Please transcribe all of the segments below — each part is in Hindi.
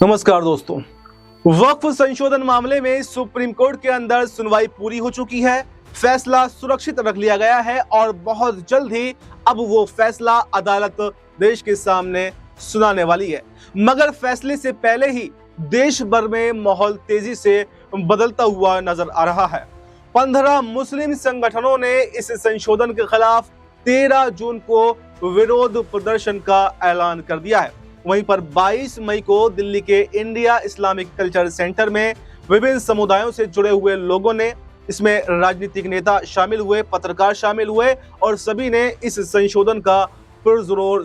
नमस्कार दोस्तों। वक्फ संशोधन मामले में सुप्रीम कोर्ट के अंदर सुनवाई पूरी हो चुकी है। फैसला सुरक्षित रख लिया गया है और बहुत जल्द ही अब वो फैसला अदालत देश के सामने सुनाने वाली है। मगर फैसले से पहले ही देश भर में माहौल तेजी से बदलता हुआ नजर आ रहा है। 15 मुस्लिम संगठनों ने इस संशोधन के खिलाफ 13 जून को विरोध प्रदर्शन का ऐलान कर दिया है। वहीं पर 22 मई को दिल्ली के इंडिया इस्लामिक कल्चर सेंटर में विभिन्न समुदायों से जुड़े हुए लोगों ने, इसमें राजनीतिक नेता शामिल हुए, पत्रकार शामिल हुए और सभी ने इस संशोधन का पुरजोर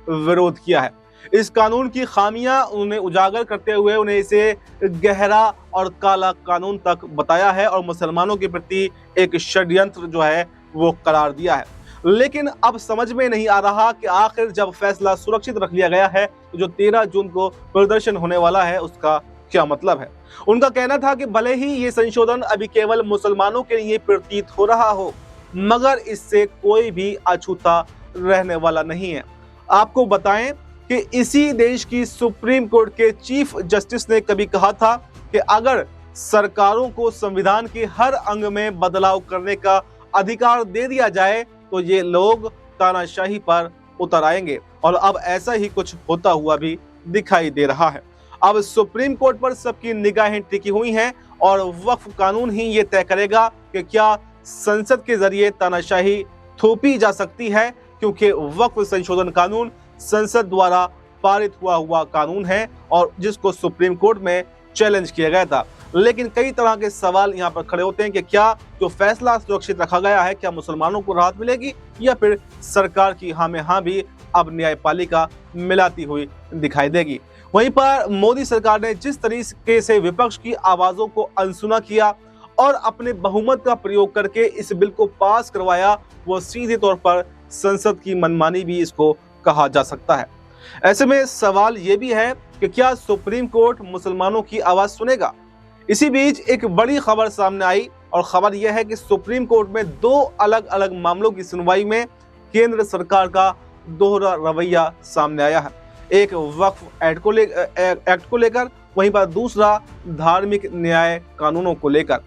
विरोध किया है। इस कानून की खामियां उन्हें उजागर करते हुए उन्हें इसे गहरा और काला कानून तक बताया है और मुसलमानों के प्रति एक षड्यंत्र वो करार दिया है। लेकिन अब समझ में नहीं आ रहा कि आखिर जब फैसला सुरक्षित रख लिया गया है तो जो 13 जून को प्रदर्शन होने वाला है उसका क्या मतलब है। उनका कहना था कि भले ही ये संशोधन अभी केवल मुसलमानों के लिए प्रतीत हो रहा हो, मगर इससे कोई भी अछूता रहने वाला नहीं है। आपको बताएं कि इसी देश की सुप्रीम कोर्ट के चीफ जस्टिस ने कभी कहा था कि अगर सरकारों को संविधान के हर अंग में बदलाव करने का अधिकार दे दिया जाए तो ये लोग तानाशाही पर उतर आएंगे, और अब ऐसा ही कुछ होता हुआ भी दिखाई दे रहा है। अब सुप्रीम कोर्ट पर सबकी निगाहें टिकी हुई हैं और वक्फ कानून ही ये तय करेगा कि क्या संसद के जरिए तानाशाही थोपी जा सकती है, क्योंकि वक्फ संशोधन कानून संसद द्वारा पारित हुआ कानून है और जिसको सुप्रीम कोर्ट में चैलेंज किया गया था। लेकिन कई तरह के सवाल यहाँ पर खड़े होते हैं कि क्या जो फैसला सुरक्षित रखा गया है, क्या मुसलमानों को राहत मिलेगी या फिर सरकार की हाँ में हाँ भी अब न्यायपालिका मिलाती हुई दिखाई देगी। वहीं पर मोदी सरकार ने जिस तरीके से विपक्ष की आवाजों को अनसुना किया और अपने बहुमत का प्रयोग करके इस बिल को पास करवाया, वो सीधे तौर पर संसद की मनमानी भी इसको कहा जा सकता है। ऐसे में सवाल ये भी है कि क्या सुप्रीम कोर्ट मुसलमानों की आवाज सुनेगा। इसी बीच एक बड़ी खबर सामने आई और खबर यह है कि सुप्रीम कोर्ट में 2 अलग अलग मामलों की सुनवाई में केंद्र सरकार का दोहरा रवैया सामने आया है। एक वक्फ एक्ट को लेकर, वहीं पर दूसरा धार्मिक न्याय कानूनों को लेकर।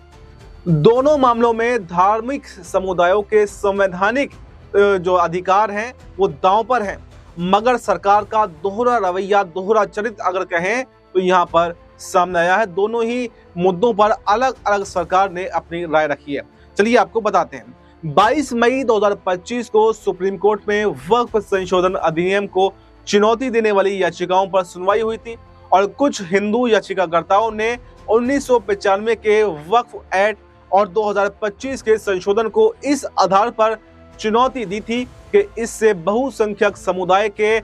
दोनों मामलों में धार्मिक समुदायों के संवैधानिक जो अधिकार हैं वो दांव पर हैं, मगर सरकार का दोहरा रवैया, दोहरा चरित्र अगर कहें तो यहाँ पर सामने आया है। दोनों ही मुद्दों पर अलग अलग सरकार ने अपनी राय रखी है। चलिए आपको बताते हैं। 22 मई 2025 को सुप्रीम कोर्ट में वक्फ संशोधन अधिनियम को चुनौती देने वाली याचिकाओं पर सुनवाई हुई थी और कुछ हिंदू याचिकाकर्ताओं ने 1995 के वक्फ एक्ट और 2025 के संशोधन को इस आधार पर चुनौती दी थी कि इससे बहुसंख्यक समुदाय के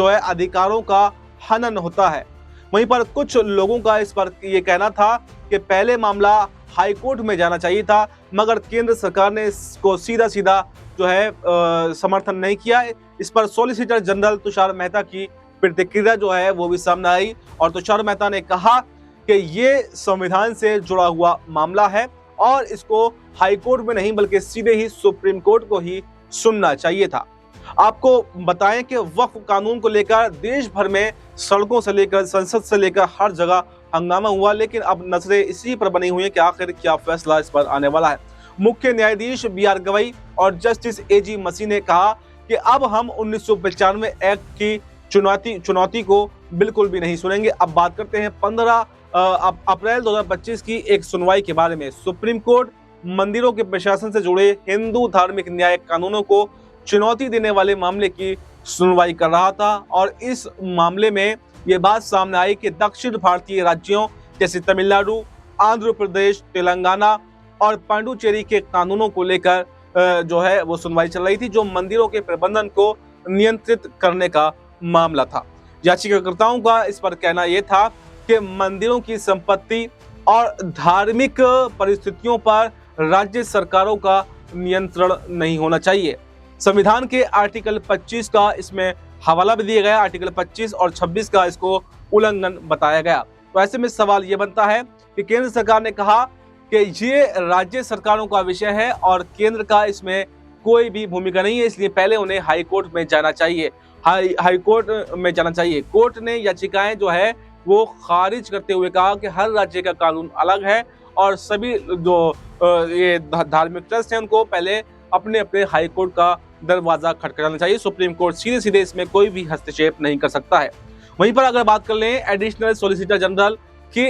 अधिकारों का हनन होता है। वहीं पर कुछ लोगों का इस पर यह कहना था कि पहले मामला हाई कोर्ट में जाना चाहिए था, मगर केंद्र सरकार ने इसको सीधा समर्थन नहीं किया। इस पर सॉलिसिटर जनरल तुषार मेहता की प्रतिक्रिया वो भी सामने आई और तुषार मेहता ने कहा कि ये संविधान से जुड़ा हुआ मामला है और इसको हाई कोर्ट में नहीं बल्कि सीधे ही सुप्रीम कोर्ट को ही सुनना चाहिए था। आपको बताएं कि वक्फ कानून को लेकर देश भर में सड़कों से लेकर संसद से लेकर हर जगह हंगामा हुआ, लेकिन अब नजरें इसी पर बनी हुई है कि आखिर क्या फैसला इस पर आने वाला है। मुख्य न्यायाधीश BR गवई और जस्टिस AG मसी ने कहा कि अब हम 1995 एक्ट की चुनौती को बिल्कुल भी नहीं सुनेंगे। अब बात करते हैं 15 अप्रैल 2025 की एक सुनवाई के बारे में। सुप्रीम कोर्ट मंदिरों के प्रशासन से जुड़े हिंदू धार्मिक न्याय कानूनों को चुनौती देने वाले मामले की सुनवाई कर रहा था और इस मामले में यह बात सामने आई कि दक्षिण भारतीय राज्यों जैसे तमिलनाडु, आंध्र प्रदेश, तेलंगाना और पांडुचेरी के कानूनों को लेकर वो सुनवाई चल रही थी, जो मंदिरों के प्रबंधन को नियंत्रित करने का मामला था। याचिकाकर्ताओं का इस पर कहना यह था कि मंदिरों की संपत्ति और धार्मिक परिस्थितियों पर राज्य सरकारों का नियंत्रण नहीं होना चाहिए। संविधान के आर्टिकल 25 का इसमें हवाला भी दिया गया, आर्टिकल 25 और 26 का इसको उल्लंघन बताया गया। तो ऐसे में सवाल ये बनता है कि केंद्र सरकार ने कहा कि ये राज्य सरकारों का विषय है और केंद्र का इसमें कोई भी भूमिका नहीं है, इसलिए पहले उन्हें हाई कोर्ट में जाना चाहिए। हाई कोर्ट में जाना चाहिए। कोर्ट ने याचिकाएं वो खारिज करते हुए कहा कि हर राज्य का कानून अलग है और सभी जो ये धार्मिक ट्रस्ट हैं उनको पहले अपने अपने हाई कोर्ट का दरवाजा खटखटाना चाहिए। सुप्रीम कोर्ट सीधे सीधे इसमें कोई भी हस्तक्षेप नहीं कर सकता है। वहीं पर अगर बात कर लें एडिशनल सॉलिसिटर जनरल के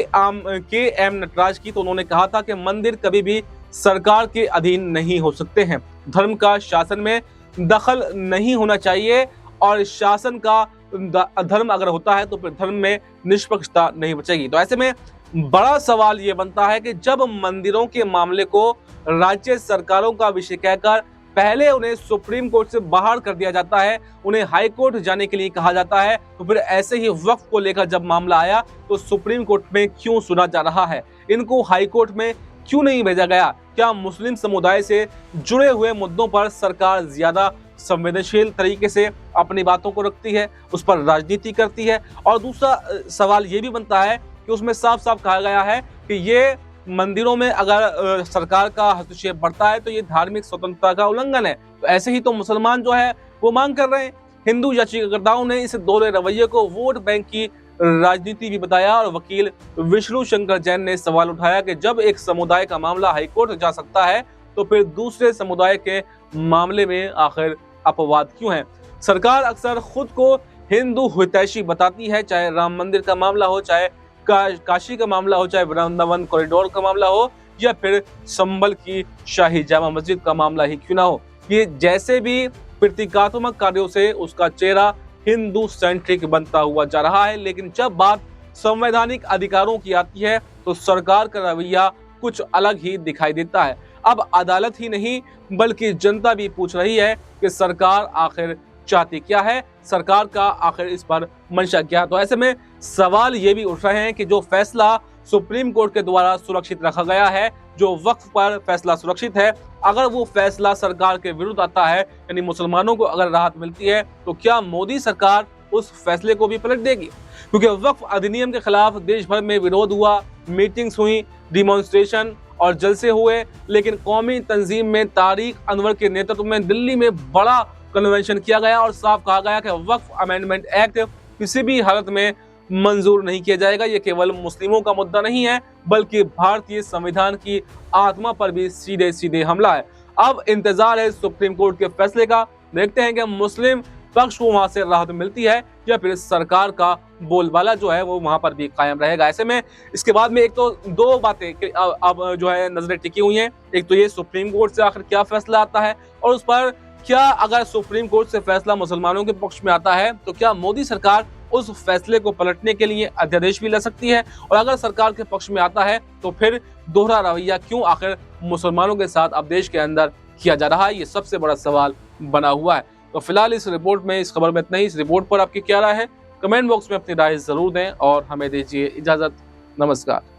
एम नटराज की, तो उन्होंने कहा था कि मंदिर कभी भी सरकार के अधीन नहीं हो सकते हैं। धर्म का शासन में दखल नहीं होना चाहिए और शासन का धर्म अगर होता है तो फिर धर्म में निष्पक्षता नहीं बचेगी। तो ऐसे में बड़ा सवाल ये बनता है कि जब मंदिरों के मामले को राज्य सरकारों का विषय कहकर पहले उन्हें सुप्रीम कोर्ट से बाहर कर दिया जाता है, उन्हें हाई कोर्ट जाने के लिए कहा जाता है, तो फिर ऐसे ही वक्फ को लेकर जब मामला आया तो सुप्रीम कोर्ट में क्यों सुना जा रहा है, इनको हाई कोर्ट में क्यों नहीं भेजा गया? क्या मुस्लिम समुदाय से जुड़े हुए मुद्दों पर सरकार ज्यादा संवेदनशील तरीके से अपनी बातों को रखती है, उस पर राजनीति करती है? और दूसरा सवाल ये भी बनता है कि उसमें साफ साफ कहा गया है कि ये मंदिरों में अगर सरकार का हस्तक्षेप बढ़ता है तो ये धार्मिक स्वतंत्रता का उल्लंघन है। तो ऐसे ही तो मुसलमान जो है वो मांग कर रहे हैं। हिंदू याचिकाकर्ताओं ने इस दोहरे रवैये को वोट बैंक की राजनीति भी बताया और वकील विष्णु शंकर जैन ने सवाल उठाया कि जब एक समुदाय का मामला हाईकोर्ट जा सकता है तो फिर दूसरे समुदाय के मामले में आखिर अपवाद क्यों है? सरकार अक्सर खुद को हिंदू हितैषी बताती है, चाहे राम मंदिर का मामला हो, चाहे काशी का मामला हो, चाहे वृंदावन कॉरिडोर का मामला हो, या फिर संभल की शाही जामा मस्जिद का मामला ही क्यों ना हो। ये जैसे भी प्रतीकात्मक कार्यों से उसका चेहरा हिंदू सेंट्रिक बनता हुआ जा रहा है, लेकिन जब बात संवैधानिक अधिकारों की आती है तो सरकार का रवैया कुछ अलग ही दिखाई देता है। अब अदालत ही नहीं बल्कि जनता भी पूछ रही है कि सरकार आखिर चाहती क्या है, सरकार का आखिर इस पर मंशा क्या है। तो ऐसे में सवाल ये भी उठ रहे हैं कि जो फैसला सुप्रीम कोर्ट के द्वारा सुरक्षित रखा गया है, जो वक्फ पर फैसला सुरक्षित है, अगर वो फैसला सरकार के विरुद्ध आता है, यानी मुसलमानों को अगर राहत मिलती है, तो क्या मोदी सरकार उस फैसले को भी पलट देगी? क्योंकि वक्फ अधिनियम के खिलाफ देश भर में विरोध हुआ, मीटिंग्स हुई, डिमॉन्स्ट्रेशन और जलसे हुए, लेकिन कौमी तंजीम में तारिक अनवर के नेतृत्व में दिल्ली में बड़ा कन्वेंशन किया गया और साफ कहा गया कि वक्फ अमेंडमेंट एक्ट किसी भी हालत में मंजूर नहीं किया जाएगा। ये केवल मुस्लिमों का मुद्दा नहीं है बल्कि भारतीय संविधान की आत्मा पर भी सीधे सीधे हमला है। अब इंतजार है सुप्रीम कोर्ट के फैसले का, देखते हैं कि मुस्लिम पक्ष को वहां से राहत मिलती है या फिर सरकार का बोलबाला जो है वो वहां पर भी कायम रहेगा। ऐसे में इसके बाद में एक तो दो बातें अब जो है नजरें टिकी हुई हैं, एक तो ये सुप्रीम कोर्ट से आखिर क्या फैसला आता है और उस पर क्या अगर सुप्रीम कोर्ट से फैसला मुसलमानों के पक्ष में आता है तो क्या मोदी सरकार उस फैसले को पलटने के लिए अध्यादेश भी ला सकती है, और अगर सरकार के पक्ष में आता है तो फिर दोहरा रवैया क्यों आखिर मुसलमानों के साथ अब देश के अंदर किया जा रहा है, ये सबसे बड़ा सवाल बना हुआ है। तो फिलहाल इस रिपोर्ट में, इस खबर में इतना ही। इस रिपोर्ट पर आपकी क्या राय है, कमेंट बॉक्स में अपनी राय जरूर दें और हमें दीजिए इजाजत। नमस्कार।